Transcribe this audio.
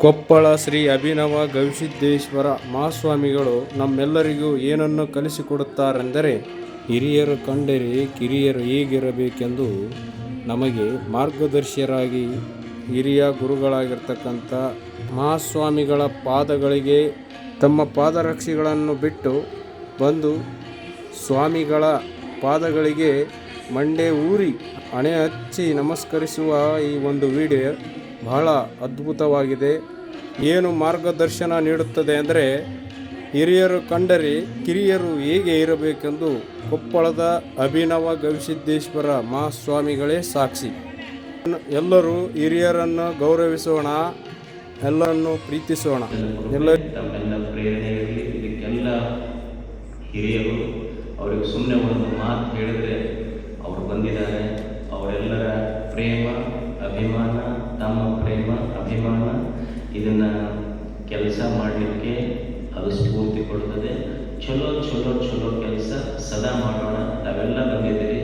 ಕೊಪ್ಪಳ ಶ್ರೀ ಅಭಿನವ ಗವಿಸಿದ್ದೇಶ್ವರ ಮಹಾಸ್ವಾಮಿಗಳು ನಮ್ಮೆಲ್ಲರಿಗೂ ಏನನ್ನು ಕಲಿಸಿಕೊಡುತ್ತಾರೆಂದರೆ, ಹಿರಿಯರು ಕಂಡರೆ ಕಿರಿಯರು ಹೇಗಿರಬೇಕೆಂದು ನಮಗೆ ಮಾರ್ಗದರ್ಶಿಯರಾಗಿ ಹಿರಿಯ ಗುರುಗಳಾಗಿರ್ತಕ್ಕಂಥ ಮಹಾಸ್ವಾಮಿಗಳ ಪಾದಗಳಿಗೆ ತಮ್ಮ ಪಾದರಕ್ಷೆಗಳನ್ನು ಬಿಟ್ಟು ಬಂದು ಸ್ವಾಮಿಗಳ ಪಾದಗಳಿಗೆ ಮಂಡೆ ಊರಿ ಹಣೆ ಹಚ್ಚಿ ನಮಸ್ಕರಿಸುವ ಈ ಒಂದು ವಿಡಿಯೋ ಬಹಳ ಅದ್ಭುತವಾಗಿದೆ. ಏನು ಮಾರ್ಗದರ್ಶನ ನೀಡುತ್ತದೆ ಅಂದರೆ, ಹಿರಿಯರು ಕಂಡರೆ ಕಿರಿಯರು ಹೇಗೆ ಇರಬೇಕೆಂದು ಕೊಪ್ಪಳದ ಅಭಿನವ ಗವಿಸಿದ್ದೇಶ್ವರ ಮಹಾಸ್ವಾಮಿಗಳೇ ಸಾಕ್ಷಿ. ಎಲ್ಲರೂ ಹಿರಿಯರನ್ನು ಗೌರವಿಸೋಣ, ಎಲ್ಲರನ್ನು ಪ್ರೀತಿಸೋಣ. ತಮ್ಮೆಲ್ಲ ಪ್ರೇರಣೆ ಇರಲಿ. ಇದಕ್ಕೆಲ್ಲ ಹಿರಿಯರು ಅವ್ರಿಗೆ ಸುಮ್ಮನೆ ಒಂದು ಮಾತು ಹೇಳಿದ್ರೆ ಅವರು ಬಂದಿದ್ದಾರೆ. ಅವರೆಲ್ಲರ ಪ್ರೇಮ ಅಭಿಮಾನ, ತಮ್ಮ ಪ್ರೇಮ ಅಭಿಮಾನ ಇದನ್ನು ಕೆಲಸ ಮಾಡಲಿಕ್ಕೆ ಅದು ಸ್ಫೂರ್ತಿ ಕೊಡ್ತದೆ. ಚಲೋ ಚಲೋ ಚಲೋ ಕೆಲಸ ಸದಾ ಮಾಡೋಣ. ತಾವೆಲ್ಲ ಬಂದಿದ್ದೀರಿ.